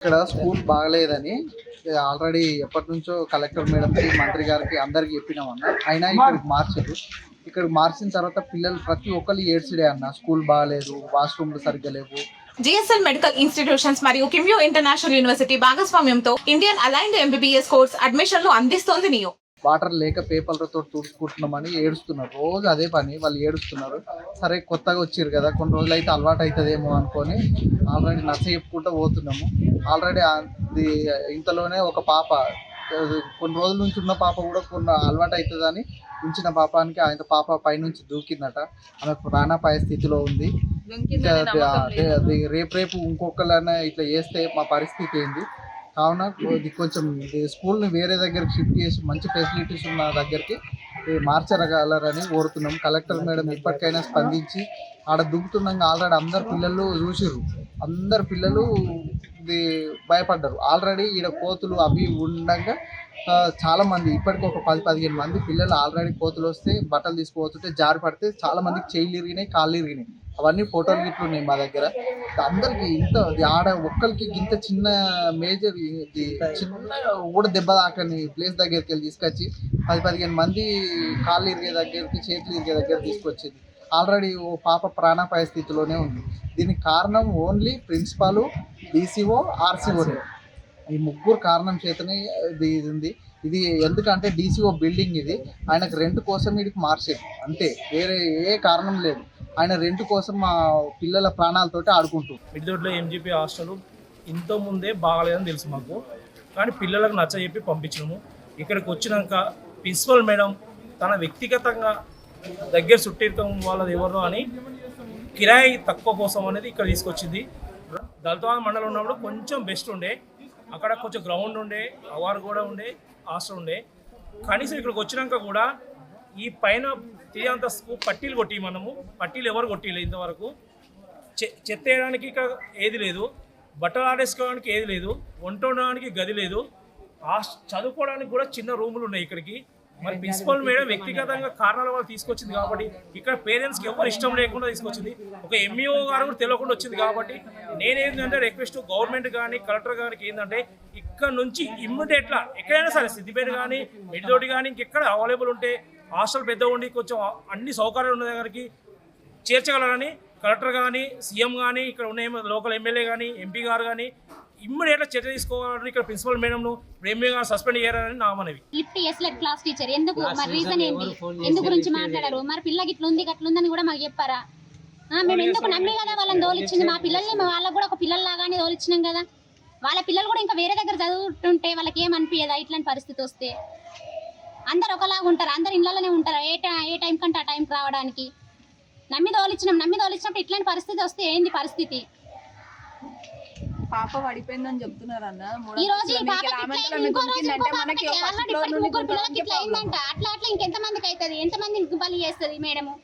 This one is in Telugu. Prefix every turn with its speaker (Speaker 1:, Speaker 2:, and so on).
Speaker 1: ఇక్కడ స్కూల్ బాగలేదని ఆల్రెడీ ఎప్పటి నుంచో కలెక్టర్ మేడంకి మంత్రి గారికి అందరికి చెప్పినామన్న. అయినా ఇక్కడికి మార్చారు. ఇక్కడికి మార్చిన తర్వాత పిల్లలు ప్రతి ఒక్కరు ఏడ్చిడే అన్న. స్కూల్ బాగలేదు, వాష్రూమ్లు సరిగ్గా లేవు.
Speaker 2: జిఎస్ఎల్ మెడికల్ ఇన్స్టిట్యూషన్స్ మరియు కిమ్యూ ఇంటర్నేషనల్ యూనివర్సిటీ భాగస్వామ్యంతో ఇండియన్ అలైన్డ్ ఎంబీబీఎస్ కోర్స్ అడ్మిషన్లు అందిస్తోంది నియో.
Speaker 1: వాటర్ లేక పేపర్లతో తుడుచుకుంటున్నామని ఏడుస్తున్నారు. రోజు అదే పని, వాళ్ళు ఏడుస్తున్నారు. సరే కొత్తగా వచ్చారు కదా, కొన్ని రోజులు అయితే అలవాటు అవుతుందేమో అనుకొని ఆల్రెడీ నచ్చ చెప్పుకుంటూ పోతున్నాము. ఆల్రెడీ అది ఇంతలోనే ఒక పాప, కొన్ని రోజుల నుంచి ఉన్న పాప కూడా కొన్ని అలవాటు అవుతుందని ఉంచిన పాపానికి ఆయన పాప పైనుంచి దూకిందట. ఆమె ప్రాణాపాయ స్థితిలో ఉంది. రేపు ఇంకొకళ్ళైనా ఇట్లా చేస్తే మా పరిస్థితి ఏంది? కావున ఇది కొంచెం స్కూల్ని వేరే దగ్గరికి షిఫ్ట్ చేసి మంచి ఫెసిలిటీస్ ఉన్న దగ్గరికి మార్చగలరని కోరుతున్నాం. కలెక్టర్ మేడం ఇప్పటికైనా స్పందించి ఆడ దుక్కుతున్నాక ఆల్రెడీ అందరు పిల్లలు చూసిర్రు. అందరు పిల్లలు ఇది భయపడ్డారు. ఆల్రెడీ ఈడ కోతులు అవి ఉండగా చాలామంది ఇప్పటికి ఒక 10-15 మంది పిల్లలు ఆల్రెడీ కోతులు వస్తే బట్టలు తీసుకుపోతుంటే జారి పడితే చాలా మందికి చెయ్యిలు ఇరిగినాయి, కాళ్ళు ఇరిగినాయి. అవన్నీ ఫోటోలు గిట్లు ఉన్నాయి మా దగ్గర. అందరికి ఇంత ఆడ ఒక్కరికి ఇంత చిన్న మేజర్ చిన్న కూడా దెబ్బ తాకని ప్లేస్ దగ్గరికి వెళ్ళి తీసుకొచ్చి 10-15 మంది కాళ్ళు ఇరిగే దగ్గరికి, చేతులు ఇరిగే దగ్గర తీసుకొచ్చింది. ఆల్రెడీ ఓ పాప ప్రాణాపాయ స్థితిలోనే ఉంది. దీనికి కారణం ఓన్లీ ప్రిన్సిపాలు, డీసీఓ, ఆర్సీఓనే. ఈ ముగ్గురు కారణం చేతనే ఇది ఉంది. ఇది ఎందుకంటే డీసీఓ బిల్డింగ్ ఇది, ఆయనకు రెంట్ కోసం వీడికి మార్చేది అంతే, వేరే ఏ కారణం లేదు. ఆయన రెంట్ కోసం మా పిల్లల ప్రాణాలతోటి ఆడుకుంటూ.
Speaker 3: మిడ్దొడ్లో ఎంజీపీ హాస్టల్ ఇంత ముందే బాగాలేదని తెలుసు మాకు, కానీ పిల్లలకు నచ్చ చెప్పి పంపించినాము. ఇక్కడికి వచ్చినాక ప్రిన్సిపల్ మేడం తన వ్యక్తిగతంగా దగ్గర చుట్టిరకం వాళ్ళది ఎవరో అని కిరాయి తక్కువ కోసం అనేది ఇక్కడ తీసుకొచ్చింది. దళితవాద మండలం ఉన్నప్పుడు కొంచెం బెస్ట్ ఉండే, అక్కడ కొంచెం గ్రౌండ్ ఉండే, అవారు కూడా ఉండే, హాస్టల్ ఉండే. కనీసం ఇక్కడికి వచ్చినాక కూడా ఈ పైన తిరిగంతస్తు పట్టీలు కొట్టి, మనము పట్టీలు ఎవరు కొట్టిలేదు ఇంతవరకు. చెత్త వేయడానికి ఇక్కడ ఏది లేదు, బట్టలు ఆడేసుకోవడానికి ఏది లేదు, వంట ఉండడానికి గది లేదు, చదువుకోవడానికి కూడా చిన్న రూములు ఉన్నాయి ఇక్కడికి. మరి ప్రిన్సిపల్ మేడం వ్యక్తిగతంగా కారణాల వల్ల తీసుకొచ్చింది కాబట్టి, ఇక్కడ పేరెంట్స్కి ఎవరు ఇష్టం లేకుండా తీసుకొచ్చింది. ఒక ఎంఈఓ గారు కూడా తెలియకుండా వచ్చింది కాబట్టి నేనేంటంటే రిక్వెస్ట్ గవర్నమెంట్ కానీ కలెక్టర్ గారికి ఏంటంటే, ఇక్కడ నుంచి ఇమ్మీడియట్లా ఎక్కడైనా సరే సిద్దిపేట కానీ మిడ్దోటి కానీ ఇంకెక్కడ అవైలబుల్ ఉంటే హాస్టల్ పెద్ద ఉండి కొంచెం అన్ని సౌకర్యాలు ఉన్న దగ్గరికి చేర్చగలరని కలెక్టర్ కానీ, సీఎం కానీ, ఇక్కడ ఉన్న లోకల్ ఎమ్మెల్యే కానీ, ఎంపీ గారు కానీ ఇమ్మీడియట్గా చర్య తీసుకోవాలని ఇక్కడ ప్రిన్సిపల్ మేడంను ప్రేమిగా సస్పెండ్ చేయాలని నా మనవి.
Speaker 4: క్లాస్ టీచర్ ఎందుకు, మరి రీజన్ ఏంటి, ఎందుకు గురించి మాట్లాడారు? మరి పిల్లకి ఇట్లుంది అట్లుందని కూడా మాకు చెప్పారా? మేము ఎందుకు నమ్మి కదా వాళ్ళని తోలిచ్చింది. మా పిల్లల్ని వాళ్ళకు కూడా ఒక పిల్లల్లాగానే తోలిచ్చినాం కదా. వాళ్ళ పిల్లలు కూడా ఇంకా వేరే దగ్గర చదువుతుంటే వాళ్ళకి ఏమనిపించదా? ఇట్లాంటి పరిస్థితి వస్తే అందరు ఒకలాగా ఉంటారు, అందరు ఇళ్ళలోనే ఉంటారు. ఏ టైం కంటే ఆ టైంకి రావడానికి నమ్మి తోలిచ్చినప్పుడు ఇట్లాంటి పరిస్థితి వస్తే ఏంది పరిస్థితి?
Speaker 5: పాప పడిపోయిందని చెప్తున్నారు అన్న.
Speaker 4: ఈ రోజు అట్లా ఇంకెంత మందికి అవుతుంది, ఎంతమందికి బలి చేస్తుంది మేడము?